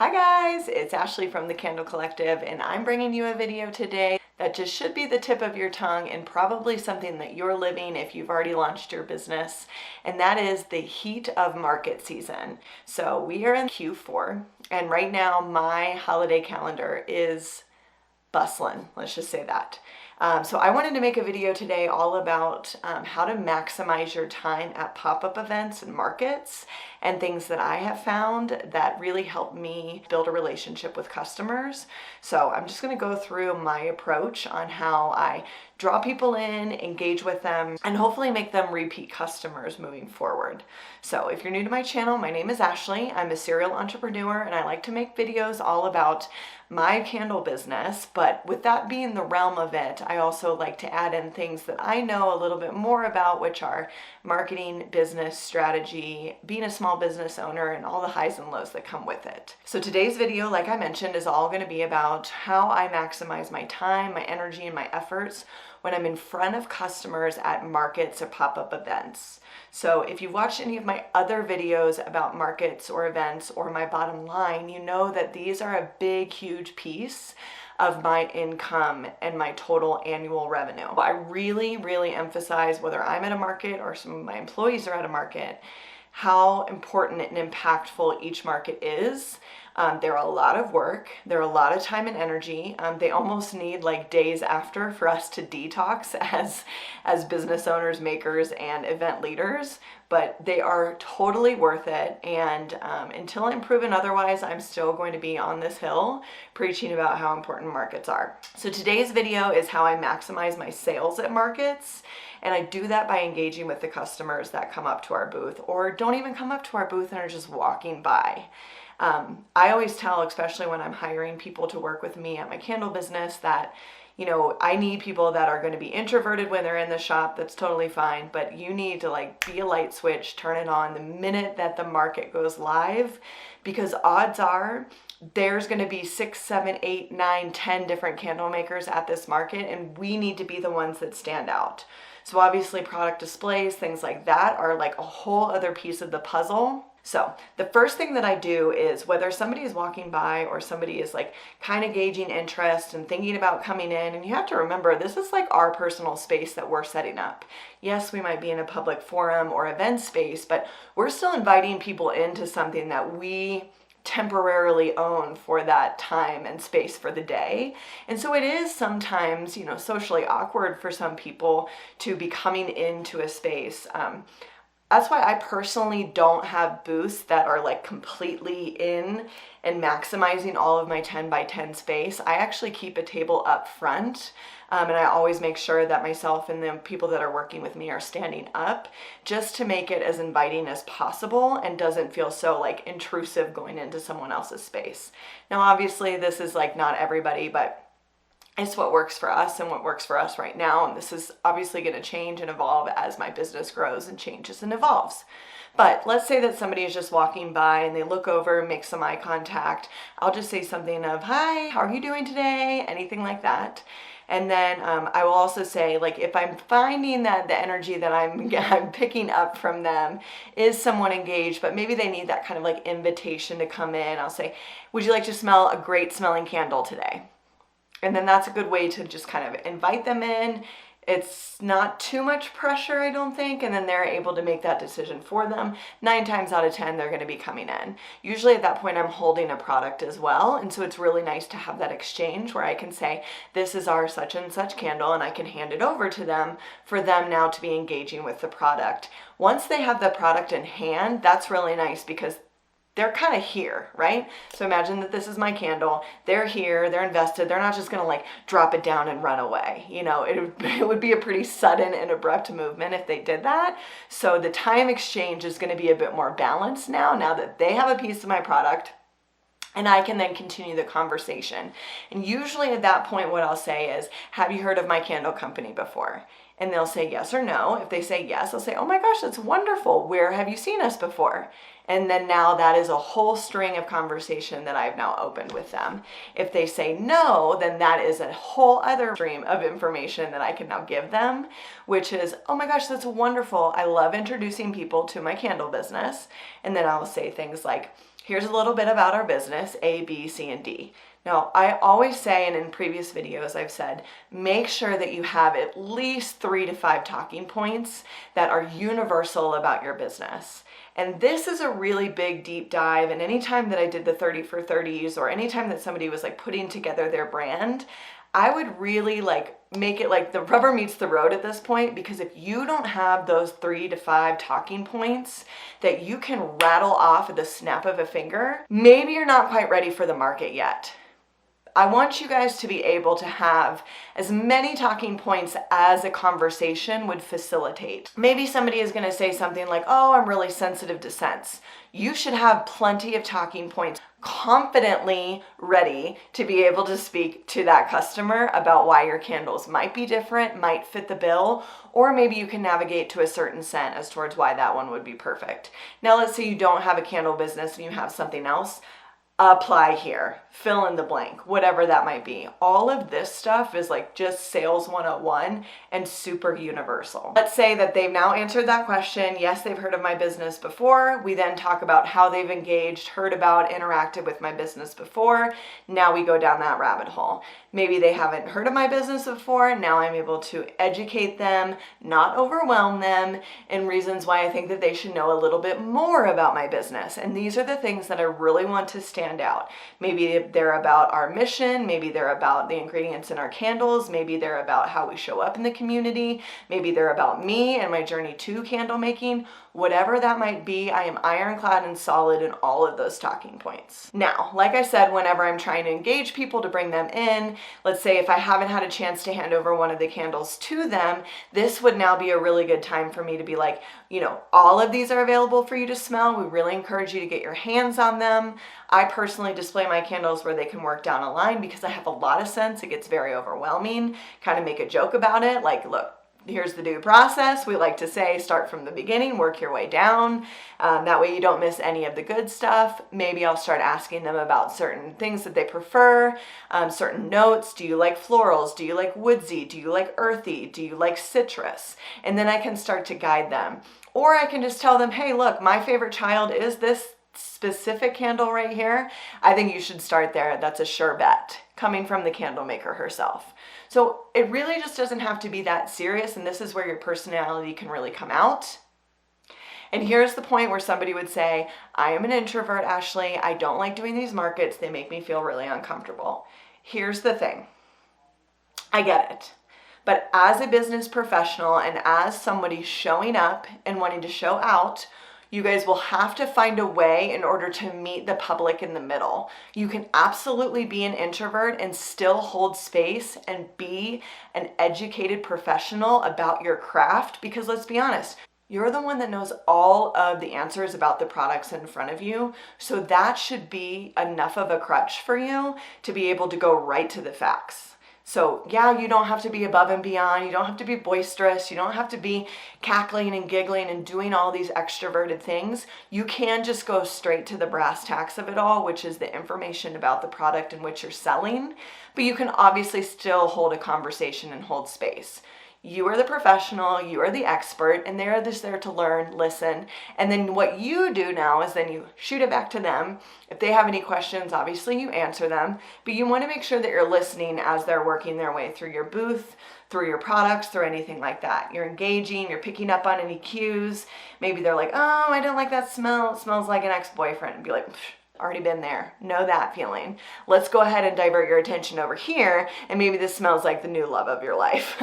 Hi guys, it's Ashley from the Candle Collective, and I'm bringing you a video today that just should be the tip of your tongue and probably something that you're living if you've already launched your business, and that is the heat of market season. So we are in Q4, and right now my holiday calendar is bustling, let's just say that. So I wanted to make a video today all about how to maximize your time at pop-up events and markets and things that I have found that really help me build a relationship with customers. So I'm just going to go through my approach on how I draw people in, engage with them, and hopefully make them repeat customers moving forward. So if you're new to my channel, my name is Ashley. I'm a serial entrepreneur and I like to make videos all about my candle business, but with that being the realm of it, I also like to add in things that I know a little bit more about, which are marketing, business strategy, being a small business owner, and all the highs and lows that come with it. So today's video, like I mentioned, is all going to be about how I maximize my time, my energy, and my efforts when I'm in front of customers at markets or pop-up events. So if you've watched any of my other videos about markets or events or my bottom line, you know that these are a big, huge piece of my income and my total annual revenue. I really, really emphasize, whether I'm at a market or some of my employees are at a market, how important and impactful each market is. They're a lot of work, they're a lot of time and energy. They almost need like days after for us to detox as business owners, makers, and event leaders, but they are totally worth it. And until I'm proven otherwise, I'm still going to be on this hill preaching about how important markets are. So today's video is how I maximize my sales at markets. And I do that by engaging with the customers that come up to our booth or don't even come up to our booth and are just walking by. I always tell, especially when I'm hiring people to work with me at my candle business, that, you know, I need people that are going to be introverted when they're in the shop. That's totally fine. But you need to like be a light switch, turn it on the minute that the market goes live, because odds are there's going to be 6, 7, 8, 9, 10 different candle makers at this market, and we need to be the ones that stand out. So obviously product displays, things like that are like a whole other piece of the puzzle. So the first thing that I do is, whether somebody is walking by or somebody is like kind of gauging interest and thinking about coming in, and you have to remember, this is like our personal space that we're setting up. Yes, we might be in a public forum or event space, but we're still inviting people into something that we temporarily own for that time and space for the day. And so it is sometimes, you know, socially awkward for some people to be coming into a space. That's why I personally don't have booths that are like completely in and maximizing all of my 10 by 10 space. I actually keep a table up front, and I always make sure that myself and the people that are working with me are standing up, just to make it as inviting as possible and doesn't feel so like intrusive going into someone else's space. Now obviously this is like not everybody, but it's what works for us and what works for us right now. And this is obviously going to change and evolve as my business grows and changes and evolves. But let's say that somebody is just walking by and they look over, make some eye contact. I'll just say something of, "Hi, how are you doing today?" Anything like that. And then I will also say, like, if I'm finding that the energy that I'm picking up from them is someone engaged, but maybe they need that kind of like invitation to come in, I'll say, "Would you like to smell a great smelling candle today?" And then that's a good way to just kind of invite them in. It's not too much pressure, I don't think, and then they're able to make that decision for them. 9 times out of 10, they're going to be coming in. Usually at that point, I'm holding a product as well, and so it's really nice to have that exchange where I can say, "This is our such and such candle," and I can hand it over to them for them now to be engaging with the product. Once they have the product in hand, that's really nice because they're kind of here, right? So imagine that this is my candle. They're here, they're invested. They're not just going to like drop it down and run away. You know, it would be a pretty sudden and abrupt movement if they did that. So the time exchange is going to be a bit more balanced now that they have a piece of my product. And I can then continue the conversation. And usually at that point, what I'll say is, "Have you heard of my candle company before?" And they'll say yes or no. If they say yes, I'll say, "Oh my gosh, that's wonderful. Where have you seen us before?" And then now that is a whole string of conversation that I've now opened with them. If they say no, then that is a whole other stream of information that I can now give them, which is, "Oh my gosh, that's wonderful. I love introducing people to my candle business." And then I'll say things like, here's a little bit about our business, A, B, C, and D. Now, I always say, and in previous videos I've said, make sure that you have at least 3 to 5 talking points that are universal about your business. And this is a really big deep dive, and anytime that I did the 30 for 30s, or anytime that somebody was like putting together their brand, I would really like make it like the rubber meets the road at this point, because if you don't have those 3 to 5 talking points that you can rattle off at the snap of a finger, maybe you're not quite ready for the market yet. I want you guys to be able to have as many talking points as a conversation would facilitate. Maybe somebody is going to say something like, oh, I'm really sensitive to scents. You should have plenty of talking points confidently ready to be able to speak to that customer about why your candles might be different, might fit the bill, or maybe you can navigate to a certain scent as towards why that one would be perfect. Now, let's say you don't have a candle business and you have something else. Apply here, fill in the blank, whatever that might be. All of this stuff is like just sales 101 and super universal. Let's say that they've now answered that question. Yes, they've heard of my business before. We then talk about how they've engaged, heard about, interacted with my business before. Now we go down that rabbit hole. Maybe they haven't heard of my business before. Now I'm able to educate them, not overwhelm them, and reasons why I think that they should know a little bit more about my business. And these are the things that I really want to stand out. Maybe they're about our mission, maybe they're about the ingredients in our candles, maybe they're about how we show up in the community, maybe they're about me and my journey to candle making. Whatever that might be, I am ironclad and solid in all of those talking points. Now, like I said, whenever I'm trying to engage people to bring them in, let's say if I haven't had a chance to hand over one of the candles to them, this would now be a really good time for me to be like, you know, all of these are available for you to smell. We really encourage you to get your hands on them. I personally display my candles where they can work down a line because I have a lot of scents. It gets very overwhelming. Kind of make a joke about it. Like, look, here's the due process. We like to say, start from the beginning, work your way down. That way you don't miss any of the good stuff. Maybe I'll start asking them about certain things that they prefer, certain notes. Do you like florals? Do you like woodsy? Do you like earthy? Do you like citrus? And then I can start to guide them. Or I can just tell them, hey, look, my favorite child is this specific candle right here. I think you should start there. That's a sure bet, coming from the candle maker herself. So it really just doesn't have to be that serious, and this is where your personality can really come out. And here's the point where somebody would say, I am an introvert, Ashley. I don't like doing these markets. They make me feel really uncomfortable. Here's the thing. I get it. But as a business professional and as somebody showing up and wanting to show out, you guys will have to find a way in order to meet the public in the middle. You can absolutely be an introvert and still hold space and be an educated professional about your craft, because let's be honest, you're the one that knows all of the answers about the products in front of you. So that should be enough of a crutch for you to be able to go right to the facts. So yeah, you don't have to be above and beyond. You don't have to be boisterous. You don't have to be cackling and giggling and doing all these extroverted things. You can just go straight to the brass tacks of it all, which is the information about the product in which you're selling. But you can obviously still hold a conversation and hold space. You are the professional, you are the expert, and they're just there to learn, listen. And then what you do now is then you shoot it back to them. If they have any questions, obviously you answer them, but you want to make sure that you're listening as they're working their way through your booth, through your products, through anything like that. You're engaging, you're picking up on any cues. Maybe they're like, oh, I don't like that smell. It smells like an ex-boyfriend. And be like, already been there. Know that feeling. Let's go ahead and divert your attention over here, and maybe this smells like the new love of your life.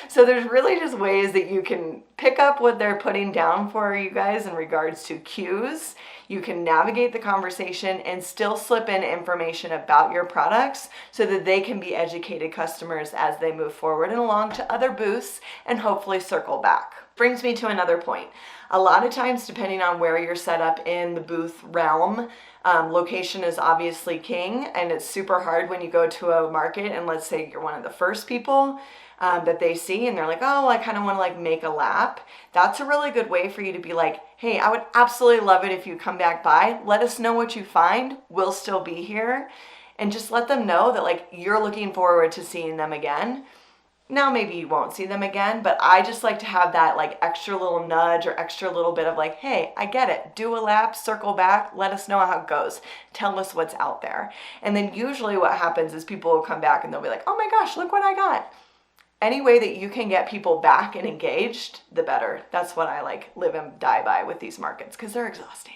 So there's really just ways that you can pick up what they're putting down for you guys in regards to cues. You can navigate the conversation and still slip in information about your products so that they can be educated customers as they move forward and along to other booths and hopefully circle back. Brings me to another point. A lot of times, depending on where you're set up in the booth realm, location is obviously king, and it's super hard when you go to a market and let's say you're one of the first people that they see and they're like, oh, I kind of want to like make a lap. That's a really good way for you to be like, hey, I would absolutely love it if you come back by. Let us know what you find. We'll still be here. And just let them know that like you're looking forward to seeing them again. Now maybe you won't see them again, but I just like to have that like extra little nudge or extra little bit of like, hey, I get it. Do a lap, circle back, let us know how it goes. Tell us what's out there. And then usually what happens is people will come back and they'll be like, oh my gosh, look what I got. Any way that you can get people back and engaged, the better. That's what I like live and die by with these markets because they're exhausting.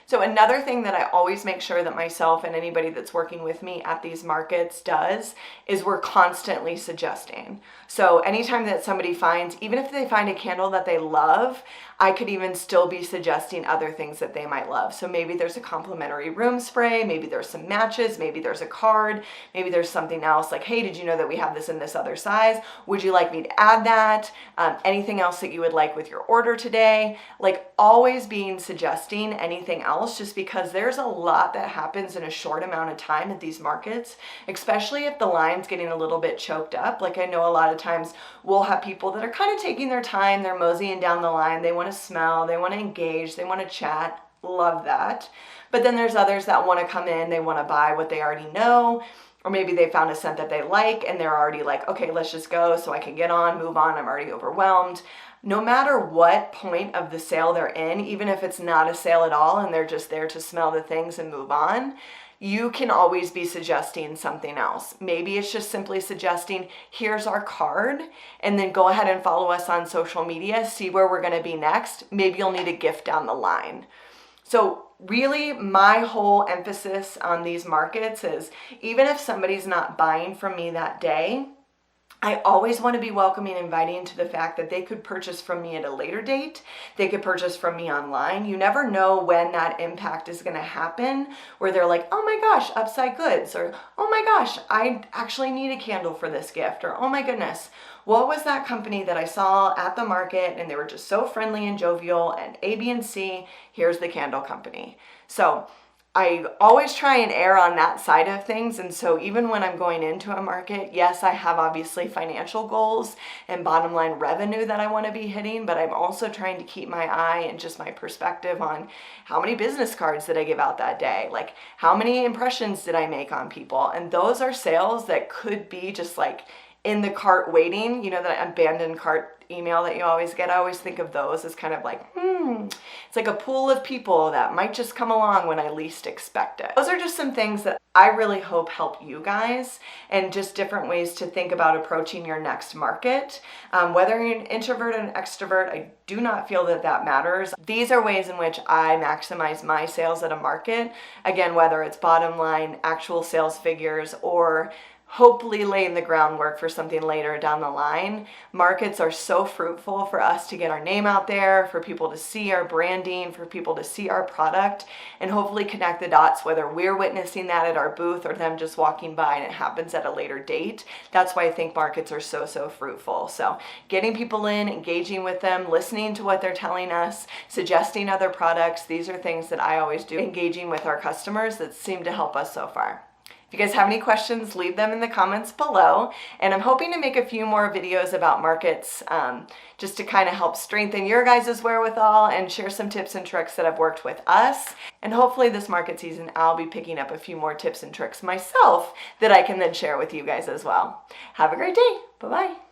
So another thing that I always make sure that myself and anybody that's working with me at these markets does is we're constantly suggesting. So anytime that somebody finds, even if they find a candle that they love, I could even still be suggesting other things that they might love. So maybe there's a complimentary room spray, maybe there's some matches, maybe there's a card, maybe there's something else like, hey, did you know that we have this in this other size? Would you like me to add that? Anything else that you would like with your order today? Like always being suggesting anything else, just because there's a lot that happens in a short amount of time at these markets, especially if the line's getting a little bit choked up. Like I know a lot of times we'll have people that are kind of taking their time, they're moseying down the line, they want to smell, they want to engage, they want to chat. Love that. But then there's others that want to come in, they want to buy what they already know, or maybe they found a scent that they like and they're already like, okay, let's just go so I can get on, move on, I'm already overwhelmed. No matter what point of the sale they're in, even if it's not a sale at all and they're just there to smell the things and move on, you can always be suggesting something else. Maybe it's just simply suggesting, here's our card, and then go ahead and follow us on social media, see where we're gonna be next. Maybe you'll need a gift down the line. So really my whole emphasis on these markets is even if somebody's not buying from me that day, I always want to be welcoming and inviting to the fact that they could purchase from me at a later date. They could purchase from me online. You never know when that impact is going to happen where they're like, oh my gosh, Upside Goods, or oh my gosh, I actually need a candle for this gift, or oh my goodness, what was that company that I saw at the market and they were just so friendly and jovial and A, B, and C, here's the candle company. So I always try and err on that side of things. And so even when I'm going into a market, yes, I have obviously financial goals and bottom line revenue that I want to be hitting, but I'm also trying to keep my eye and just my perspective on how many business cards did I give out that day? Like how many impressions did I make on people? And those are sales that could be just like in the cart waiting, you know, that abandoned cart email that you always get. I always think of those as kind of like, it's like a pool of people that might just come along when I least expect it. Those are just some things that I really hope help you guys and just different ways to think about approaching your next market. Whether you're an introvert or an extrovert, I do not feel that that matters. These are ways in which I maximize my sales at a market. Again, whether it's bottom line, actual sales figures, or hopefully laying the groundwork for something later down the line. Markets are so fruitful for us to get our name out there, for people to see our branding, for people to see our product, and hopefully connect the dots, whether we're witnessing that at our booth or them just walking by and it happens at a later date. That's why I think markets are so fruitful. So getting people in, engaging with them, listening to what they're telling us, suggesting other products, these are things that I always do, engaging with our customers that seem to help us so far. If you guys have any questions, leave them in the comments below. And I'm hoping to make a few more videos about markets just to kind of help strengthen your guys' wherewithal and share some tips and tricks that have worked with us. And hopefully this market season, I'll be picking up a few more tips and tricks myself that I can then share with you guys as well. Have a great day. Bye-bye.